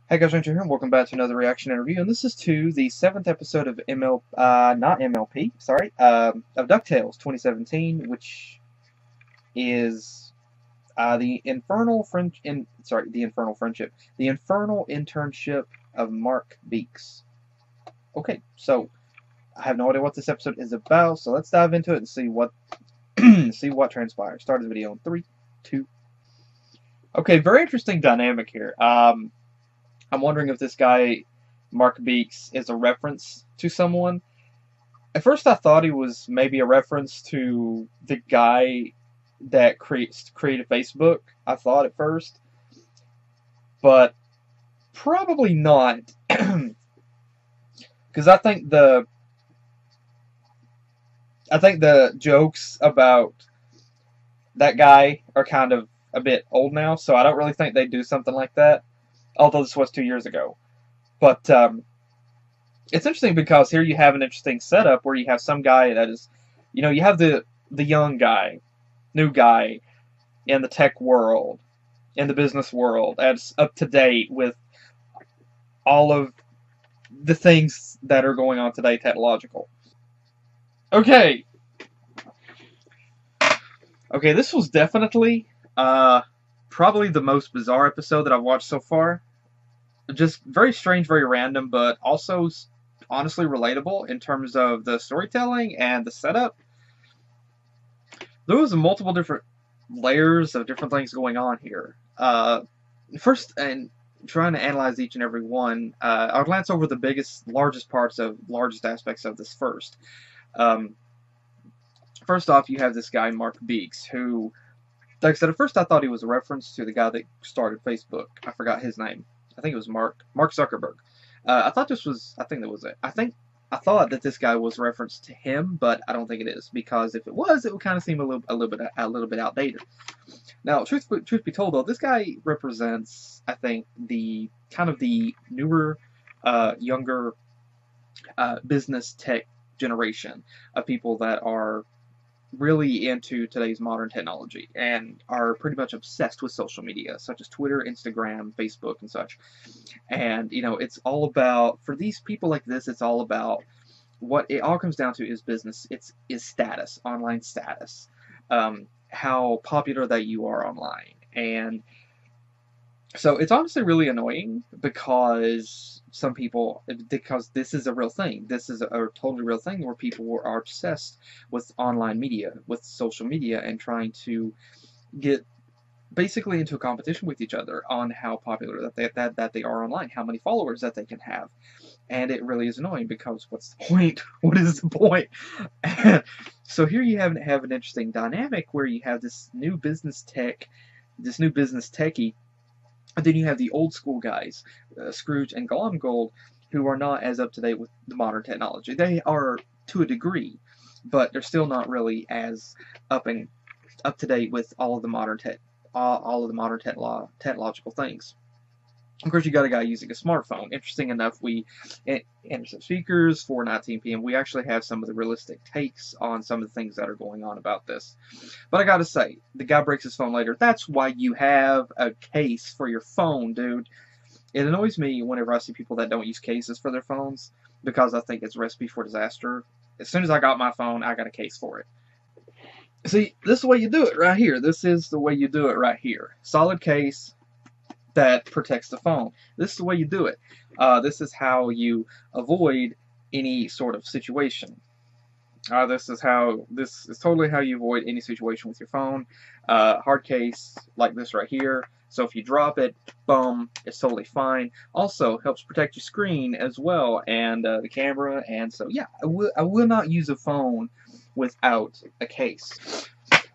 Hey guys, Ranger here, and welcome back to another reaction interview, and this is to the 7th episode of not MLP, sorry, of DuckTales 2017, which is the the Infernal Internship of Mark Beaks. Okay, so I have no idea what this episode is about, so let's dive into it and see what see what transpires. Start the video in 3, 2. Okay, very interesting dynamic here. I'm wondering if this guy, Mark Beaks, is a reference to someone. At first I thought he was maybe a reference to the guy that created Facebook. I thought at first. But probably not. Because I think the jokes about that guy are kind of a bit old now, so I don't really think they'd do something like that. Although this was 2 years ago. But it's interesting because here you have an interesting setup where you have some guy that is, you have the young guy, new guy in the tech world, in the business world, that's up to date with all of the things that are going on today, technological. Okay, this was definitely probably the most bizarre episode that I've watched so far. Just very strange, very random, but also honestly relatable in terms of the storytelling and the setup. There was multiple different layers of different things going on here. First, and trying to analyze each and every one, I'll glance over the largest aspects of this first. First off, you have this guy, Mark Beaks, who, like I said, at first I thought he was a reference to the guy that started Facebook. I forgot his name. I think it was Mark Zuckerberg. I thought this was, I think that was it. I thought that this guy was a reference to him, but I don't think it is, because if it was, it would kind of seem a little bit outdated. Now, truth be told, though, this guy represents, I think, the kind of the newer, younger business tech generation of people that are really into today's modern technology and are pretty much obsessed with social media, such as Twitter, Instagram, Facebook, and such. And, it's all about, for these people like this, it's all about, what it all comes down to is business. Is status, online status, how popular that you are online. And so it's honestly really annoying because this is a real thing. This is a totally real thing where people are obsessed with online media, with social media, and trying to get basically into a competition with each other on how popular that they are online, how many followers that they can have. And it really is annoying because what's the point? What is the point? So here you have an interesting dynamic where you have this new business techie. And then you have the old school guys, Scrooge and Gold, who are not as up to date with the modern technology. They are to a degree, but they're still not really as up to date with all of the modern technological things. Of course, you got a guy using a smartphone. Interesting enough, Anderson speakers for 19 p.m. We actually have some of the realistic takes on some of the things that are going on about this. But I gotta say, the guy breaks his phone later. That's why you have a case for your phone, dude. It annoys me whenever I see people that don't use cases for their phones, because I think it's a recipe for disaster. As soon as I got my phone, I got a case for it. See, this is the way you do it right here. This is the way you do it right here. Solid case that protects the phone. This is the way you do it. This is how you avoid any sort of situation. This is totally how you avoid any situation with your phone. Hard case like this right here. So if you drop it, boom, it's totally fine. Also helps protect your screen as well, and the camera. And so yeah, I will not use a phone without a case.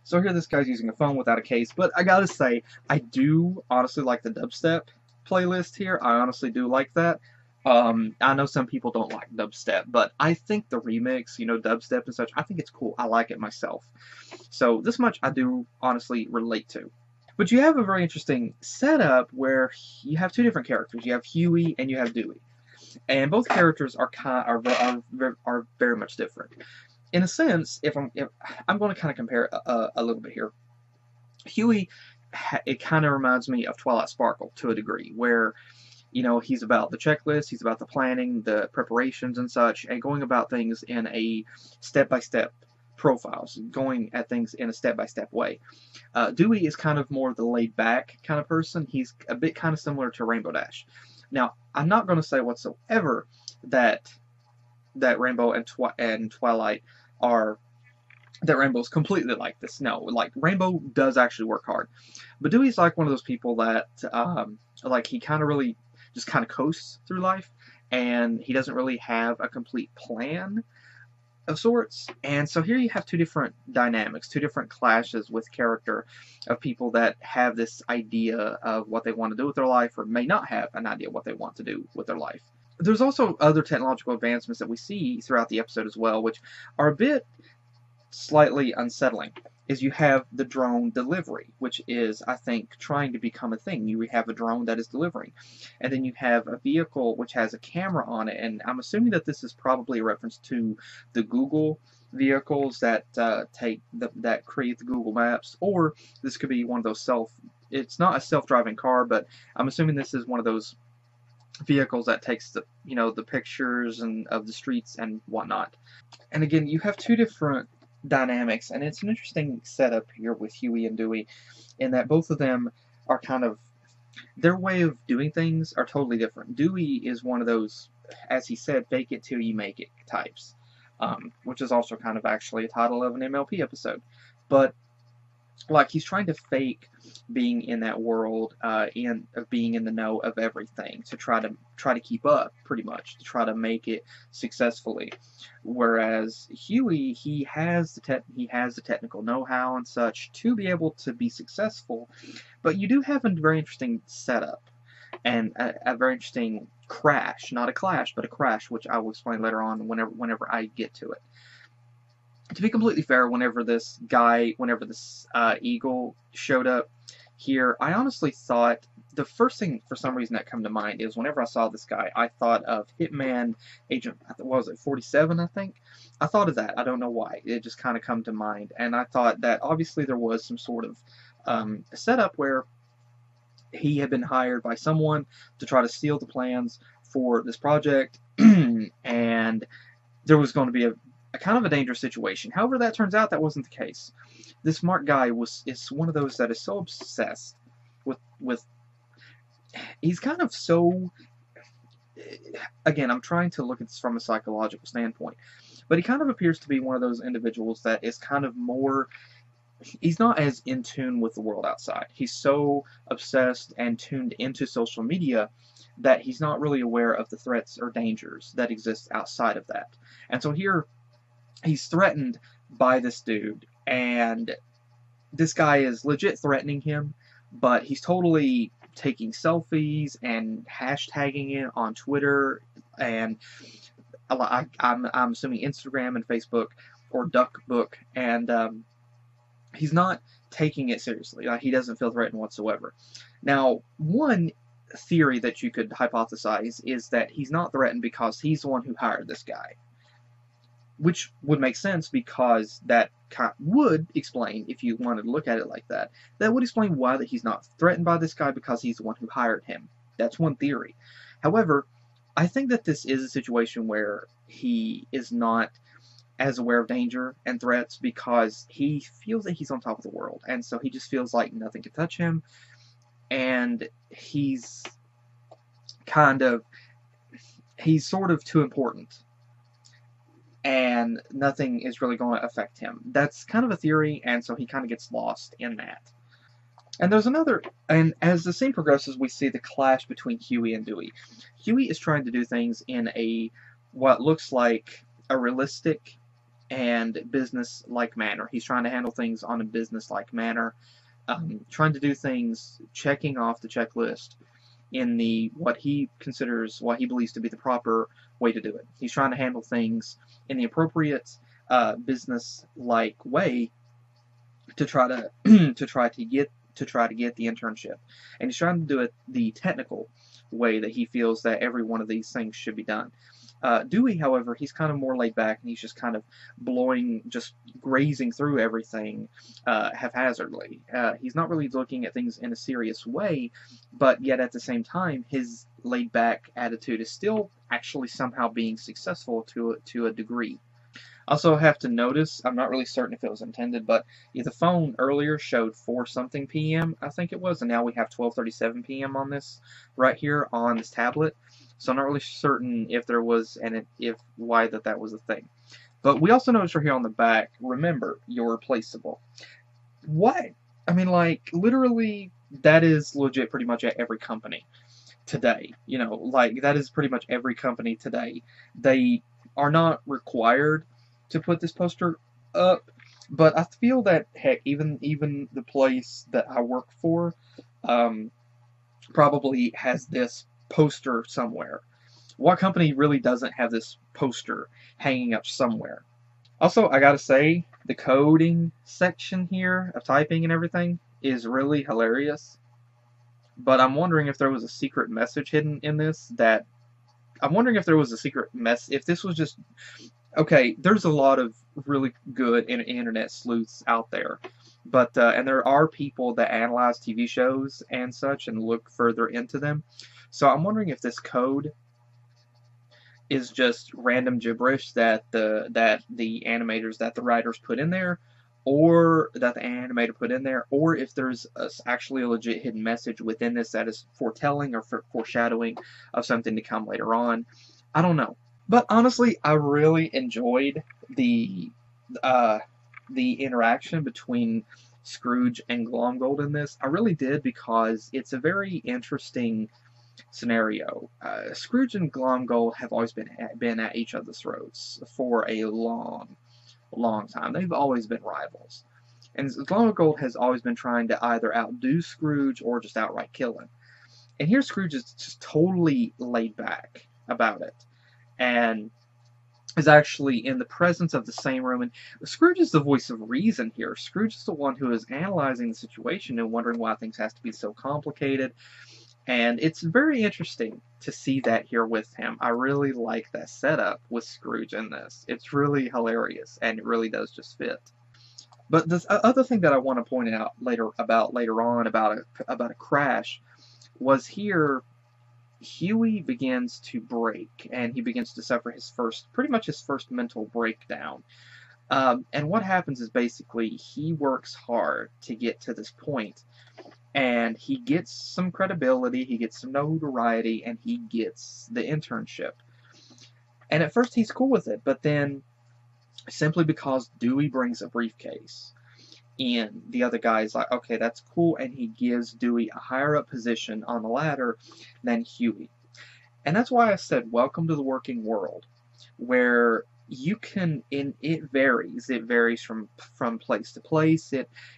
So here this guy's using a phone without a case, but I gotta say, I do honestly like the dubstep playlist here. I honestly do like that. I know some people don't like dubstep, but I think the remix, dubstep and such, I think it's cool. I like it myself. So this much I do honestly relate to. But you have a very interesting setup where you have two different characters. You have Huey and you have Dewey. And both characters are very much different. In a sense, if I'm going to kind of compare a little bit here. Huey, it kind of reminds me of Twilight Sparkle to a degree, where You know, he's about the checklist, he's about the planning, the preparations and such, and going about things in a step-by-step profiles, going at things in a step-by-step way. Dewey is kind of more the laid-back kind of person. He's a bit kind of similar to Rainbow Dash. Now, I'm not going to say whatsoever that Rainbow and Twilight are that Rainbow's completely like this. No, like Rainbow does actually work hard, but Dewey's like one of those people that like he kind of really just kind of coasts through life, and he doesn't really have a complete plan of sorts. And so here you have two different dynamics, two different clashes with character of people that have this idea of what they want to do with their life, or may not have an idea what they want to do with their life. There's also other technological advancements that we see throughout the episode as well, which are a bit slightly unsettling. Is you have the drone delivery, which is, I think, trying to become a thing. You have a drone that is delivering. And then you have a vehicle which has a camera on it, and I'm assuming that this is probably a reference to the Google vehicles that that create the Google Maps, or this could be one of those it's not a self-driving car, but I'm assuming this is one of those vehicles that takes the the pictures and of the streets and whatnot. And again, you have two different dynamics, and it's an interesting setup here with Huey and Dewey, in that both of them are kind of, their way of doing things are totally different. Dewey is one of those, as he said, fake it till you make it types, which is also kind of actually a title of an MLP episode. But like, he's trying to fake being in that world, of being in the know of everything, to try to keep up, pretty much, to try to make it successfully. Whereas Huey, he has the technical know-how and such to be able to be successful. But you do have a very interesting setup, and a very interesting crash, not a clash, but a crash, which I will explain later on whenever I get to it. To be completely fair, whenever this eagle showed up here, I honestly thought, the first thing for some reason that come to mind is whenever I saw this guy, I thought of Hitman Agent, what was it, 47, I think? I thought of that. I don't know why. It just kind of come to mind. And I thought that obviously there was some sort of setup where he had been hired by someone to try to steal the plans for this project, and there was going to be a kind of a dangerous situation. However, that turns out that wasn't the case. This Mark guy is one of those that is so obsessed with he's kind of so, again, I'm trying to look at this from a psychological standpoint, but he kind of appears to be one of those individuals that is kind of more, he's not as in tune with the world outside. He's so obsessed and tuned into social media that he's not really aware of the threats or dangers that exist outside of that. And so here, he's threatened by this dude, and this guy is legit threatening him, but he's totally taking selfies and hashtagging it on Twitter, and I'm assuming Instagram and Facebook, or DuckBook, and he's not taking it seriously. Like, he doesn't feel threatened whatsoever. Now, one theory that you could hypothesize is that he's not threatened because he's the one who hired this guy. Which would make sense, because that would explain, if you wanted to look at it like that, that would explain why that he's not threatened by this guy, because he's the one who hired him. That's one theory. However, I think that this is a situation where he is not as aware of danger and threats, because he feels that he's on top of the world, and so he just feels like nothing can touch him, and he's sort of too important, and nothing is really going to affect him. That's kind of a theory, and so he kind of gets lost in that. And there's another, and as the scene progresses, we see the clash between Huey and Dewey. Huey is trying to do things in what looks like a realistic and business-like manner. He's trying to handle things on a business-like manner, trying to do things, checking off the checklist in what he believes to be the proper way to do it. He's trying to handle things in the appropriate business-like way to try to get the internship, and he's trying to do it the technical way that he feels that every one of these things should be done. Dewey, however, he's kind of more laid back, and he's just kind of just grazing through everything haphazardly. He's not really looking at things in a serious way, but yet at the same time, his laid back attitude is still actually somehow being successful to a degree. Also, have to notice, I'm not really certain if it was intended, but the phone earlier showed 4 something p.m. I think it was, and now we have 12:37 p.m. on this right here on this tablet. So I'm not really certain if there was if why that was a thing. But we also notice right here on the back, remember, you're replaceable. What? I mean, like, literally, that is legit pretty much at every company today. You know, like, that is pretty much every company today. They are not required to put this poster up, but I feel that, heck, even the place that I work for probably has this poster somewhere. What company really doesn't have this poster hanging up somewhere? Also, I gotta say, the coding section here of typing and everything is really hilarious. But I'm wondering if there was a secret message hidden in this that I'm wondering if there was a secret if this was just okay. There's a lot of really good internet sleuths out there, but and there are people that analyze TV shows and such and look further into them. So I'm wondering if this code is just random gibberish that the animators, that the writers put in there, or that the animator put in there, or if there's actually a legit hidden message within this that is foretelling or foreshadowing of something to come later on. I don't know. But honestly, I really enjoyed the interaction between Scrooge and Glomgold in this. I really did, because it's a very interesting scenario. Scrooge and Glomgold have always been at each other's throats for a long time. They've always been rivals. And Glomgold has always been trying to either outdo Scrooge or just outright kill him. And here Scrooge is just totally laid back about it, and is actually in the presence of the same room. And Scrooge is the voice of reason here. Scrooge is the one who is analyzing the situation and wondering why things have to be so complicated. And it's very interesting to see that here with him. I really like that setup with Scrooge in this. It's really hilarious, and it really does just fit. But the other thing that I want to point out later on about a crash was here. Huey begins to break, and he begins to suffer pretty much his first mental breakdown. And what happens is basically he works hard to get to this point, and he gets some credibility, he gets some notoriety, and he gets the internship. And at first he's cool with it, but then simply because Dewey brings a briefcase, and the other guy's like, okay, that's cool, and he gives Dewey a higher up position on the ladder than Huey. And that's why I said welcome to the working world, where you can, it varies from place to place.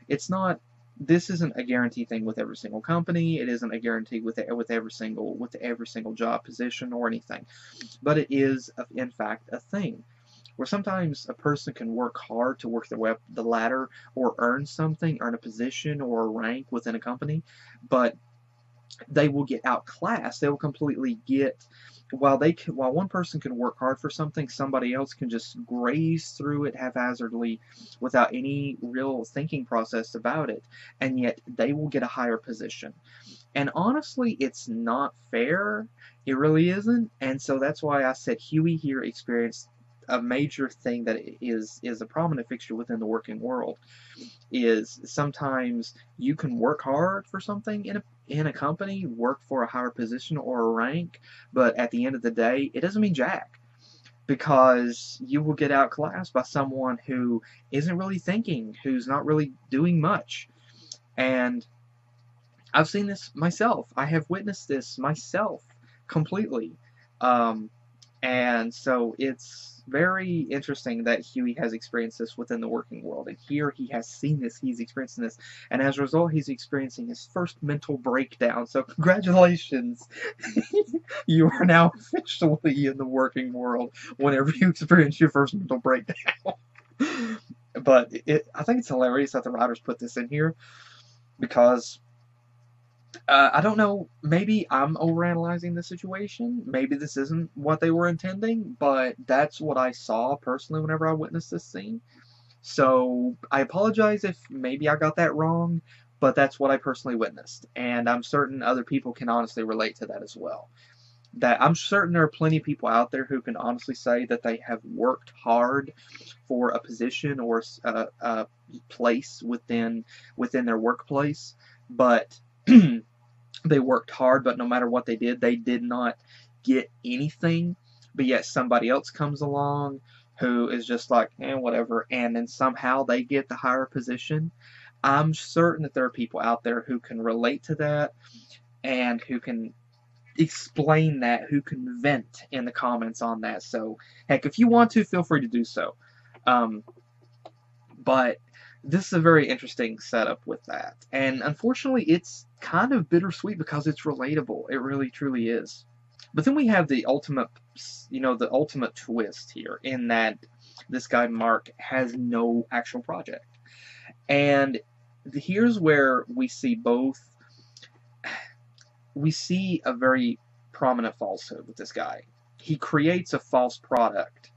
It's not, this isn't a guarantee thing with every single company. It isn't a guarantee with every single job position or anything, but it is in fact a thing where sometimes a person can work hard to work the ladder or earn a position or a rank within a company, but they will get outclassed. They will completely get, while one person can work hard for something, somebody else can just graze through it haphazardly without any real thinking process about it, and yet they will get a higher position. And honestly, it's not fair. It really isn't. And so that's why I said Huey here experienced a major thing that is a prominent fixture within the working world. Is sometimes you can work hard for something in a company, work for a higher position or a rank, but at the end of the day, it doesn't mean jack, because you will get outclassed by someone who isn't really thinking, who's not really doing much. And I've seen this myself. I have witnessed this myself completely. And so it's very interesting that Huey has experienced this within the working world. And here he has seen this, he's experiencing this, and as a result, he's experiencing his first mental breakdown. So congratulations! You are now officially in the working world whenever you experience your first mental breakdown. But I think it's hilarious that the writers put this in here, because I don't know. Maybe I'm overanalyzing the situation. Maybe this isn't what they were intending, but that's what I saw personally whenever I witnessed this scene. So I apologize if maybe I got that wrong, but that's what I personally witnessed, and I'm certain other people can honestly relate to that as well. That I'm certain there are plenty of people out there who can honestly say that they have worked hard for a position or a place within their workplace, but they worked hard, but no matter what they did not get anything. But yet somebody else comes along who is just like, whatever, and then somehow they get the higher position. I'm certain that there are people out there who can relate to that and who can explain that, who can vent in the comments on that. So, heck, if you want to, feel free to do so. Um, but this is a very interesting setup with that. And unfortunately, it's kind of bittersweet because it's relatable. It really, truly is. But then we have the ultimate twist here in that this guy, Mark, has no actual project. And here's where we see a very prominent falsehood with this guy. He creates a false product.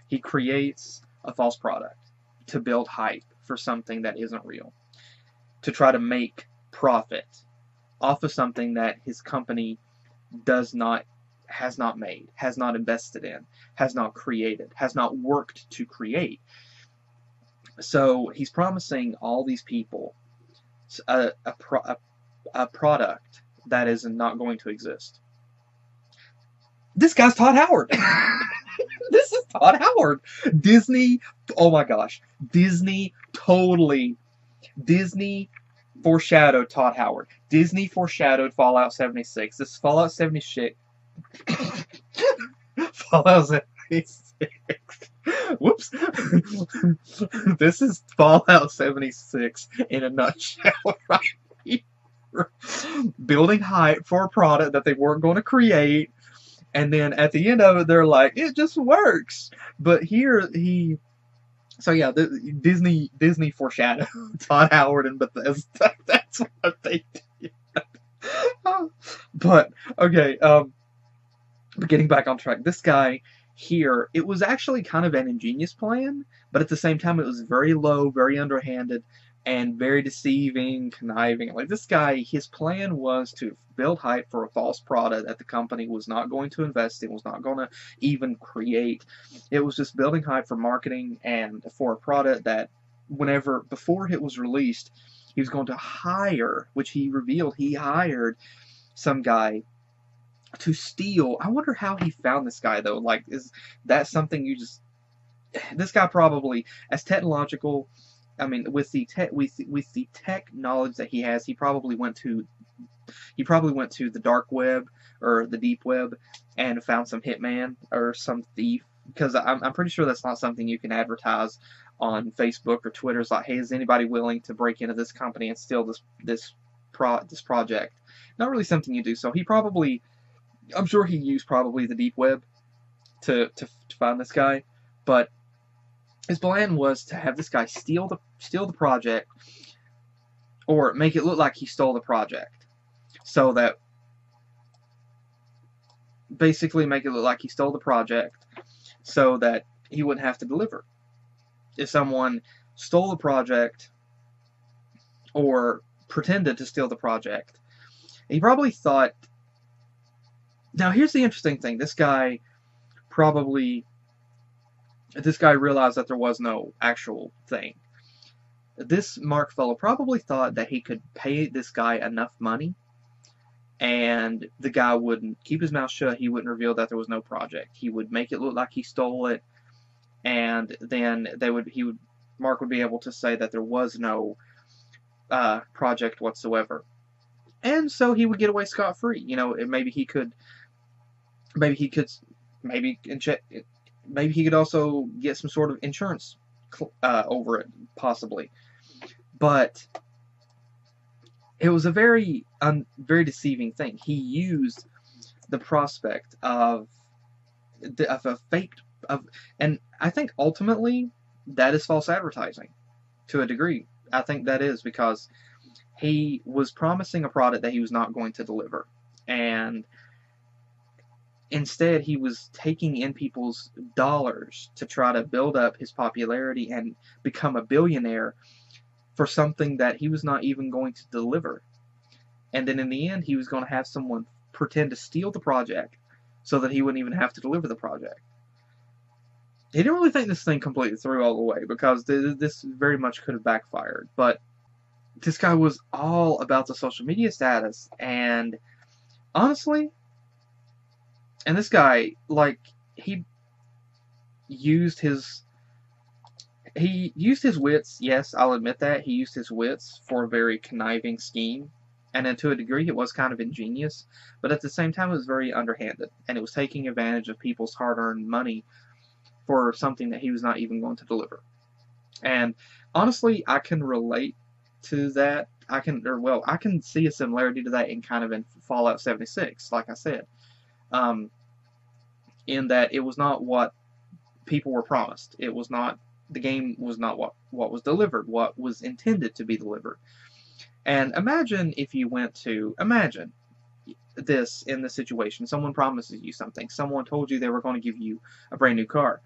He creates a false product to build hype for something that isn't real, to try to make profit off of something that his company has not made, has not invested in, has not created, has not worked to create. So he's promising all these people a product that is not going to exist. This guy's Todd Howard. This is Todd Howard. Disney, oh my gosh. Disney foreshadowed Todd Howard. Disney foreshadowed Fallout 76. This Fallout 76. Fallout 76. Whoops. This is Fallout 76 in a nutshell, right here. Building hype for a product that they weren't going to create. And then at the end of it, they're like, it just works. But here so yeah, Disney foreshadowed Todd Howard and Bethesda. That's what they did. But okay, but getting back on track, this guy here, it was actually kind of an ingenious plan, but at the same time, it was very low, very underhanded, and very deceiving, conniving. Like this guy, his plan was to build hype for a false product that the company was not going to invest in, was not going to even create. It was just building hype for marketing and for a product that before it was released, he was going to hire, which he revealed he hired some guy to steal. I wonder how he found this guy though. Like, is that something you just? This guy probably, as technological. I mean, with the tech knowledge that he has, he probably went to the dark web or the deep web and found some hitman or some thief. Because I'm pretty sure that's not something you can advertise on Facebook or Twitter. It's like, hey, is anybody willing to break into this company and steal this project? Not really something you do. So I'm sure he used probably the deep web to find this guy, but his plan was to have this guy steal the project, or make it look like he stole the project, so that basically make it look like he stole the project, so that he wouldn't have to deliver. If someone stole the project or pretended to steal the project, he probably thought. Now here's the interesting thing: this guy realized that there was no actual thing. This Mark fellow probably thought that he could pay this guy enough money and the guy wouldn't keep his mouth shut. He wouldn't reveal that there was no project. He would make it look like he stole it, and then Mark would be able to say that there was no project whatsoever. And so he would get away scot-free. Maybe he could also get some sort of insurance over it, possibly. But it was a very deceiving thing. He used the prospect of a fake and I think ultimately that is false advertising to a degree. I think that is because He was promising a product that he was not going to deliver. And instead, he was taking in people's dollars to try to build up his popularity and become a billionaire for something that he was not even going to deliver. And then in the end, he was going to have someone pretend to steal the project so that he wouldn't even have to deliver the project. He didn't really think this thing completely through all the way, because this very much could have backfired. But this guy was all about the social media status, and honestly, and this guy, like, he used his wits. Yes, I'll admit that he used his wits for a very conniving scheme, and then to a degree it was kind of ingenious, but at the same time it was very underhanded, and it was taking advantage of people's hard-earned money for something that he was not even going to deliver. And honestly, I can relate to that. I can see a similarity to that in Fallout 76, like I said, in that it was not what people were promised. It was not, the game was not what was delivered, what was intended to be delivered. And imagine this in the situation. Someone promises you something. Someone told you they were going to give you a brand new car.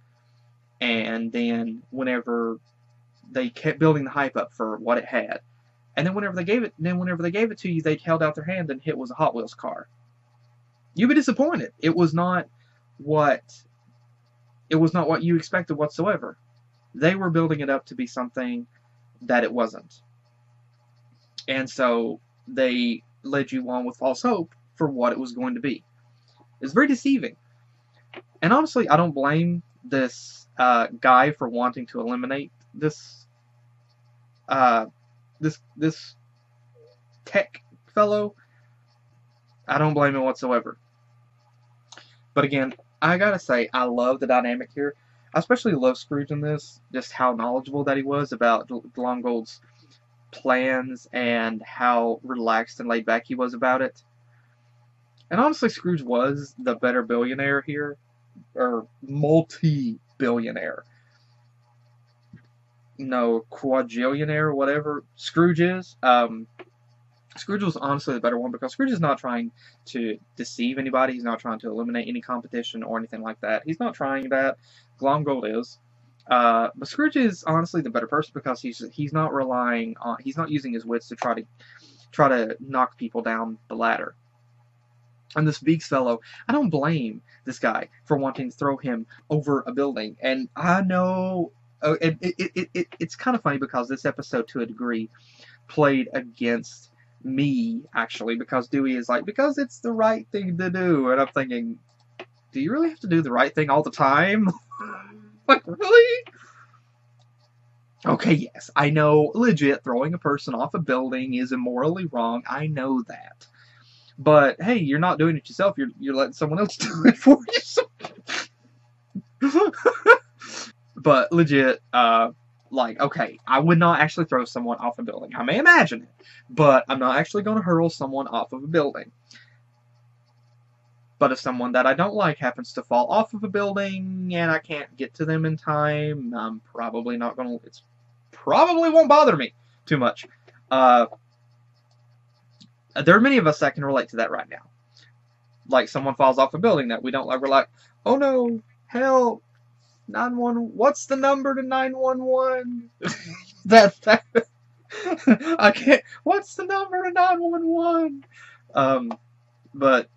And then whenever they kept building the hype up for what it had, and then whenever they gave it to you, they held out their hand and it was a Hot Wheels car. You'd be disappointed. It was not what you expected whatsoever. They were building it up to be something that it wasn't. And so they led you on with false hope for what it was going to be. It's very deceiving. And honestly, I don't blame this guy for wanting to eliminate this tech fellow. I don't blame him whatsoever. But again, I gotta say, I love the dynamic here. I especially love Scrooge in this, just how knowledgeable that he was about Glomgold's plans and how relaxed and laid back he was about it. And honestly, Scrooge was the better billionaire here, or multi-billionaire. No, quadrillionaire, whatever Scrooge is. Scrooge was honestly the better one, because Scrooge is not trying to deceive anybody. He's not trying to eliminate any competition or anything like that. He's not trying that. Glomgold is. But Scrooge is honestly the better person, because he's not using his wits to try to knock people down the ladder. And this Beaks fellow, I don't blame this guy for wanting to throw him over a building. And I know it's kind of funny, because this episode, to a degree, played against me, actually, because Dewey is like, because it's the right thing to do. And I'm thinking, do you really have to do the right thing all the time? Like, really? Okay, yes, I know, legit, throwing a person off a building is immorally wrong. I know that. But, hey, you're not doing it yourself. You're letting someone else do it for you. But, legit, like, okay, I would not actually throw someone off a building. I may imagine it, but I'm not actually going to hurl someone off of a building. But if someone that I don't like happens to fall off of a building and I can't get to them in time, I'm probably not going to... It probably won't bother me too much. There are many of us that can relate to that right now. Like, someone falls off a building that we don't like. We're like, oh no, help, 911. What's the number to 911? that I can't. What's the number to 911? But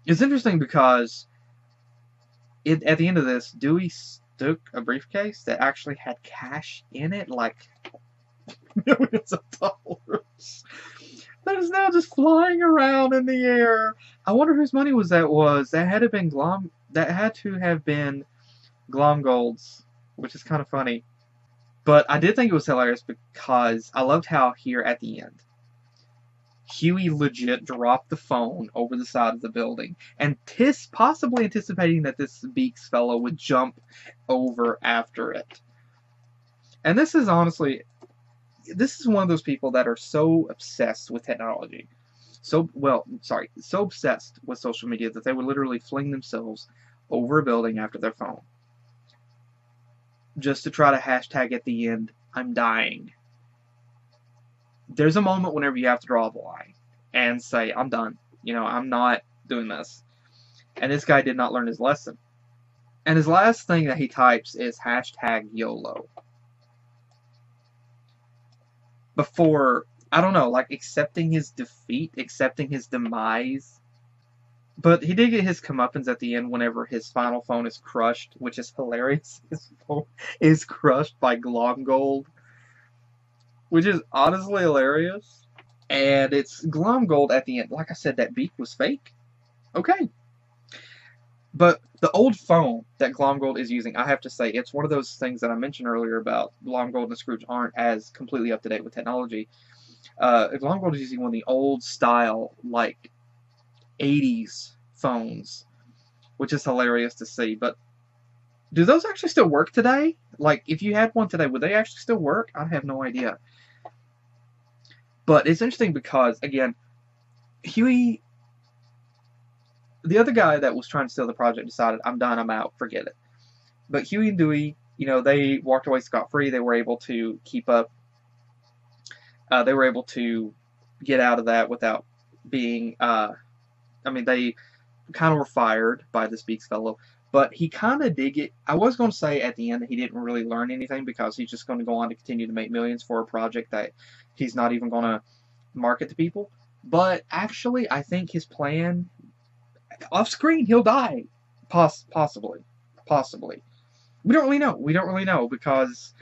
it's interesting, because at the end of this, Dewey stuck a briefcase that actually had cash in it, like millions of dollars, that is now just flying around in the air. I wonder whose money that had to have been Glomgold's, which is kind of funny. But I did think it was hilarious, because I loved how here at the end, Huey legit dropped the phone over the side of the building, and possibly anticipating that this Beaks fellow would jump over after it. And this is honestly, this is one of those people that are so obsessed with technology, so obsessed with social media, that they would literally fling themselves over a building after their phone, just to try to hashtag at the end, I'm dying. there's a moment whenever you have to draw the line and say, I'm done. I'm not doing this. And this guy did not learn his lesson. And his last thing that he types is hashtag YOLO. Before, I don't know, like accepting his defeat, accepting his demise. But he did get his comeuppance at the end whenever his final phone is crushed, which is hilarious. His phone is crushed by Glomgold, which is honestly hilarious. And it's Glomgold at the end. Like I said, that beak was fake. Okay. But the old phone that Glomgold is using, I have to say, it's one of those things that I mentioned earlier about Glomgold and Scrooge aren't as completely up to date with technology. Glomgold is using one of the old style, like 80s phones, which is hilarious to see. But do those actually still work today? Like, if you had one today, would they actually still work? I have no idea. But it's interesting because, again, Huey, the other guy that was trying to steal the project, decided, I'm done, I'm out, forget it. But Huey and Dewey, they walked away scot-free. They were able to keep up. They were able to get out of that without being, they kind of were fired by this Beaks fellow. But he kind of did get, I was going to say at the end that he didn't really learn anything because he's just going to go on to continue to make millions for a project that he's not even going to market to people. But actually, I think his plan, off screen, he'll die. Possibly. We don't really know because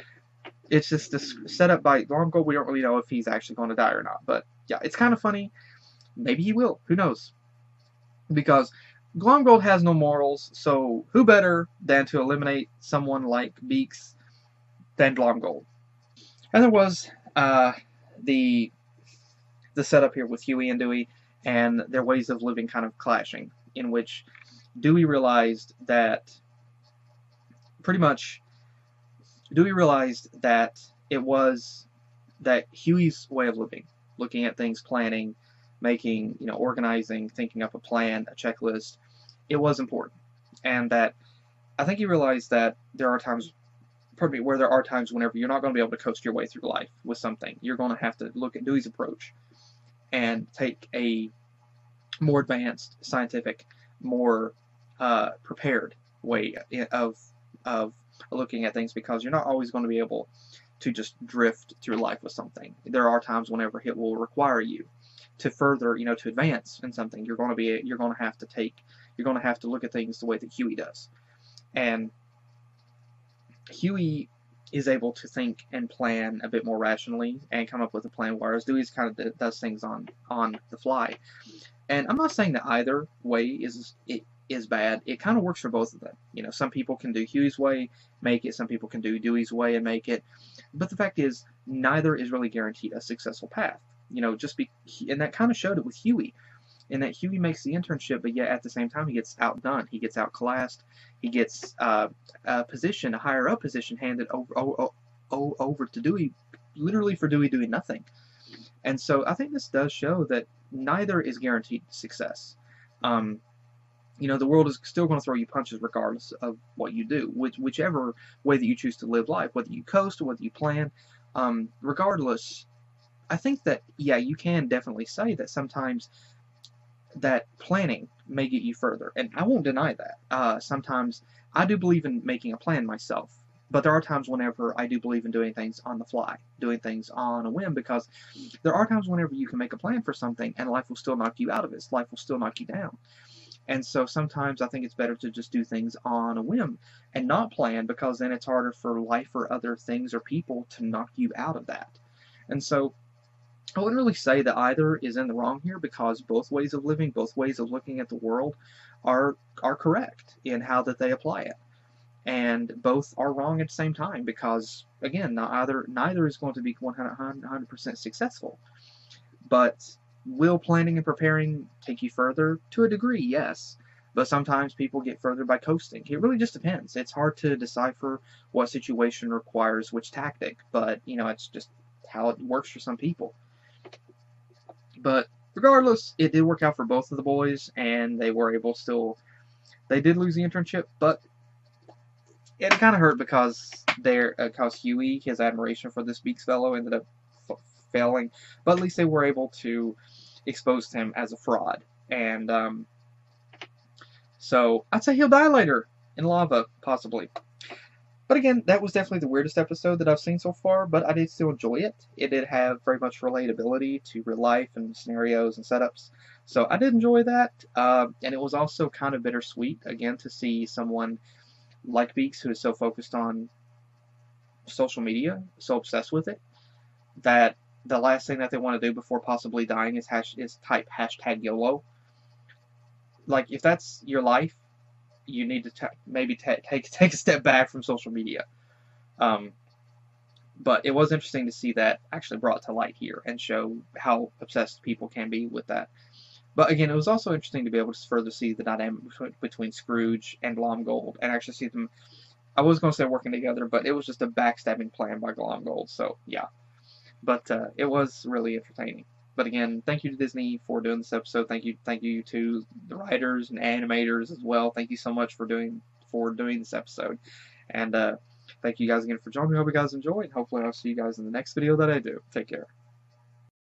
it's just set up by Glomgold. We don't really know if he's actually going to die or not. But yeah, it's kind of funny. Maybe he will. Who knows? Because Glomgold has no morals, so who better than to eliminate someone like Beaks than Glomgold? And there was the setup here with Huey and Dewey and their ways of living kind of clashing, in which Dewey realized that it was that Huey's way of living, looking at things, planning, making, organizing, thinking up a plan, a checklist, it was important. And that I think he realized that there are times, where there are times whenever you're not going to be able to coast your way through life with something. You're going to have to look at Dewey's approach and take a more advanced, scientific, more prepared way of looking at things, because you're not always going to be able to just drift through life with something. There are times whenever it will require you to further, to advance in something. You're going to have to look at things the way that Huey does. And Huey is able to think and plan a bit more rationally and come up with a plan, whereas Dewey's kind of does things on the fly. And I'm not saying that either way is bad. It kind of works for both of them. Some people can do Huey's way, make it. Some people can do Dewey's way and make it. But the fact is, neither is really guaranteed a successful path. And that kind of showed it with Huey, in that Huey makes the internship, but yet at the same time he gets outdone. He gets outclassed. He gets a higher up position, handed over to Dewey, literally for Dewey doing nothing. And so I think this does show that neither is guaranteed success. The world is still going to throw you punches regardless of what you do, whichever way that you choose to live life, whether you coast or whether you plan. Regardless, I think that, yeah, you can definitely say that sometimes that planning may get you further, and I won't deny that. Sometimes I do believe in making a plan myself, but there are times whenever I do believe in doing things on the fly, doing things on a whim, because there are times whenever you can make a plan for something and life will still knock you out of it. Life will still knock you down. And so sometimes I think it's better to just do things on a whim and not plan, because then it's harder for life or other things or people to knock you out of that. And so I wouldn't really say that either is in the wrong here, because both ways of living, both ways of looking at the world are correct in how that they apply it. And both are wrong at the same time, because, again, neither is going to be 100% successful. But will planning and preparing take you further? To a degree, yes. But sometimes people get further by coasting. It really just depends. It's hard to decipher what situation requires which tactic, but, it's just how it works for some people. But regardless, it did work out for both of the boys, and they were able they did lose the internship, but it kind of hurt because Huey, his admiration for this Beaks fellow, ended up failing, but at least they were able to expose him as a fraud. And so I'd say he'll die later in lava, possibly. But again, that was definitely the weirdest episode that I've seen so far, but I did still enjoy it. It did have very much relatability to real life and scenarios and setups. So I did enjoy that. And it was also kind of bittersweet, again, to see someone like Beaks who is so focused on social media, so obsessed with it, that the last thing that they want to do before possibly dying is type hashtag YOLO. Like, if that's your life, you need to maybe take a step back from social media. But it was interesting to see that actually brought to light here and show how obsessed people can be with that. But again, it was also interesting to be able to further see the dynamic between Scrooge and Glomgold and actually see them. I was going to say working together, but it was just a backstabbing plan by Glomgold. So yeah, but it was really entertaining. But again, thank you to Disney for doing this episode. Thank you to the writers and animators as well. Thank you so much for doing this episode. And thank you guys again for joining me. I hope you guys enjoyed. Hopefully I'll see you guys in the next video that I do. Take care.